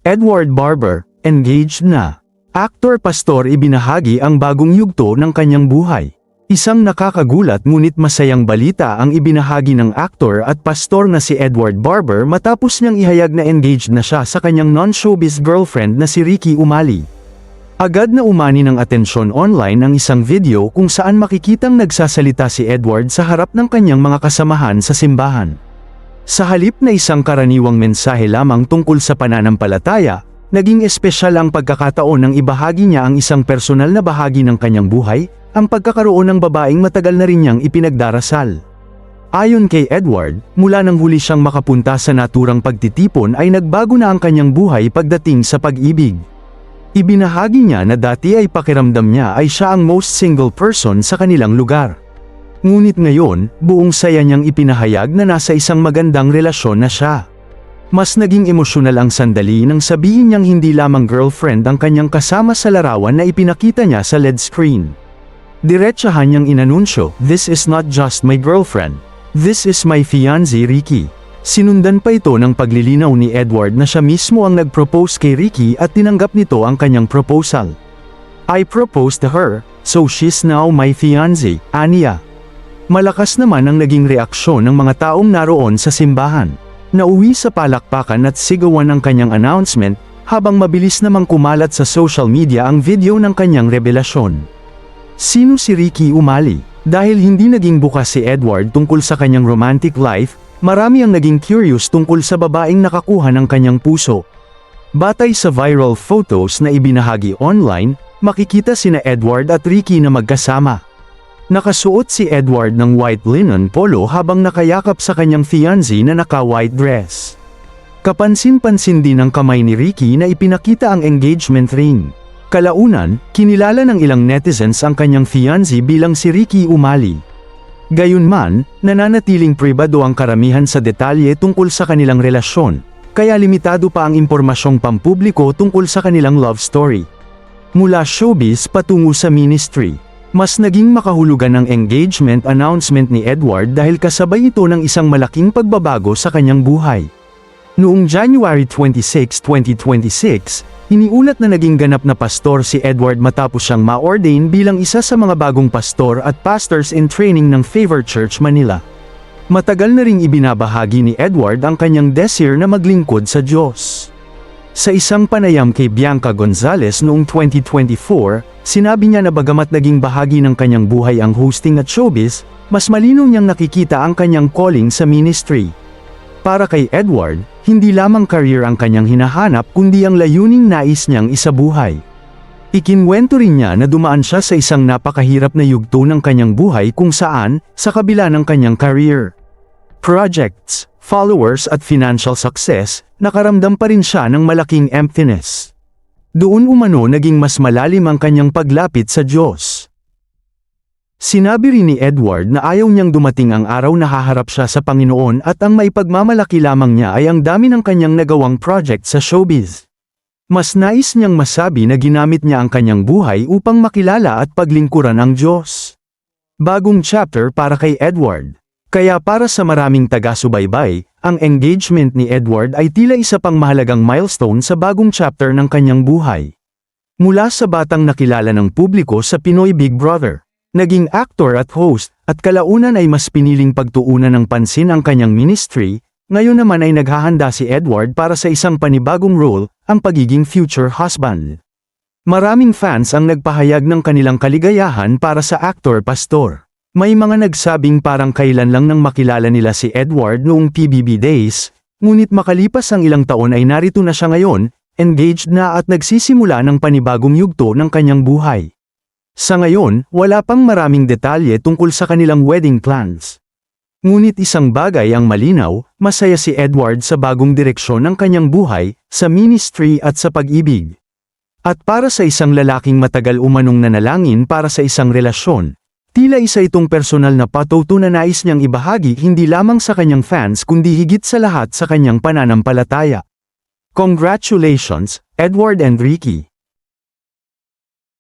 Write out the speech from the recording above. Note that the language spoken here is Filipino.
Edward Barber, engaged na. Aktor Pastor ibinahagi ang bagong yugto ng kanyang buhay. Isang nakakagulat ngunit masayang balita ang ibinahagi ng aktor at pastor na si Edward Barber matapos niyang ihayag na engaged na siya sa kanyang non-showbiz girlfriend na si Ricky Umali. Agad na umani ng atensyon online ang isang video kung saan makikitang nagsasalita si Edward sa harap ng kanyang mga kasamahan sa simbahan. Sa halip na isang karaniwang mensahe lamang tungkol sa pananampalataya, naging espesyal ang pagkakataon ng ibahagi niya ang isang personal na bahagi ng kanyang buhay, ang pagkakaroon ng babaeng matagal na rin niyang ipinagdarasal. Ayon kay Edward, mula nang huli siyang makapunta sa naturang pagtitipon ay nagbago na ang kanyang buhay pagdating sa pag-ibig. Ibinahagi niya na dati ay pakiramdam niya ay siya ang most single person sa kanilang lugar. Ngunit ngayon, buong saya niyang ipinahayag na nasa isang magandang relasyon na siya. Mas naging emosyonal ang sandali nang sabihin niyang hindi lamang girlfriend ang kanyang kasama sa larawan na ipinakita niya sa LED screen. Diretsahan niyang inanunsyo, "This is not just my girlfriend. This is my fiancé Ricky." Sinundan pa ito ng paglilinaw ni Edward na siya mismo ang nag-propose kay Ricky at tinanggap nito ang kanyang proposal. "I proposed to her, so she's now my fiancé," aniya. Malakas naman ang naging reaksyon ng mga taong naroon sa simbahan. Nauwi sa palakpakan at sigawan ang kanyang announcement, habang mabilis namang kumalat sa social media ang video ng kanyang revelasyon. Sino si Ricky Umali? Dahil hindi naging bukas si Edward tungkol sa kanyang romantic life, marami ang naging curious tungkol sa babaeng nakakuha ng kanyang puso. Batay sa viral photos na ibinahagi online, makikita sina Edward at Ricky na magkasama. Nakasuot si Edward ng white linen polo habang nakayakap sa kanyang fiancé na naka-white dress. Kapansin-pansin din ang kamay ni Ricky na ipinakita ang engagement ring. Kalaunan, kinilala ng ilang netizens ang kanyang fiancé bilang si Ricky Umali. Gayunman, nananatiling pribado ang karamihan sa detalye tungkol sa kanilang relasyon, kaya limitado pa ang impormasyong pampubliko tungkol sa kanilang love story. Mula showbiz patungo sa ministry, mas naging makahulugan ang engagement announcement ni Edward dahil kasabay ito ng isang malaking pagbabago sa kanyang buhay. Noong January 26, 2026, iniulat na naging ganap na pastor si Edward matapos siyang ma-ordain bilang isa sa mga bagong pastor at pastors in training ng Favor Church Manila. Matagal na ring ibinabahagi ni Edward ang kanyang desire na maglingkod sa Diyos. Sa isang panayam kay Bianca Gonzalez noong 2024, sinabi niya na bagamat naging bahagi ng kanyang buhay ang hosting at showbiz, mas malinaw niyang nakikita ang kanyang calling sa ministry. Para kay Edward, hindi lamang career ang kanyang hinahanap kundi ang layuning nais niyang isabuhay. Ikinwento rin niya na dumaan siya sa isang napakahirap na yugto ng kanyang buhay kung saan, sa kabila ng kanyang career, projects, followers at financial success, nakaramdam pa rin siya ng malaking emptiness. Doon umano naging mas malalim ang kanyang paglapit sa Diyos. Sinabi rin ni Edward na ayaw niyang dumating ang araw na haharap siya sa Panginoon at ang maipagmamalaki lamang niya ay ang dami ng kanyang nagawang project sa showbiz. Mas nais niyang masabi na ginamit niya ang kanyang buhay upang makilala at paglingkuran ang Diyos. Bagong chapter para kay Edward. Kaya para sa maraming taga-subaybay, ang engagement ni Edward ay tila isa pang mahalagang milestone sa bagong chapter ng kanyang buhay. Mula sa batang nakilala ng publiko sa Pinoy Big Brother, naging actor at host, at kalaunan ay mas piniling pagtuunan ng pansin ang kanyang ministry, ngayon naman ay naghahanda si Edward para sa isang panibagong role, ang pagiging future husband. Maraming fans ang nagpahayag ng kanilang kaligayahan para sa aktor-pastor. May mga nagsabing parang kailan lang nang makilala nila si Edward noong PBB days, ngunit makalipas ang ilang taon ay narito na siya ngayon, engaged na at nagsisimula ng panibagong yugto ng kanyang buhay. Sa ngayon, wala pang maraming detalye tungkol sa kanilang wedding plans. Ngunit isang bagay ang malinaw, masaya si Edward sa bagong direksyon ng kanyang buhay, sa ministry at sa pag-ibig. At para sa isang lalaking matagal umanong nanalangin para sa isang relasyon, tila isa itong personal na patuto na nais niyang ibahagi hindi lamang sa kanyang fans kundi higit sa lahat sa kanyang pananampalataya. Congratulations, Edward and Ricky!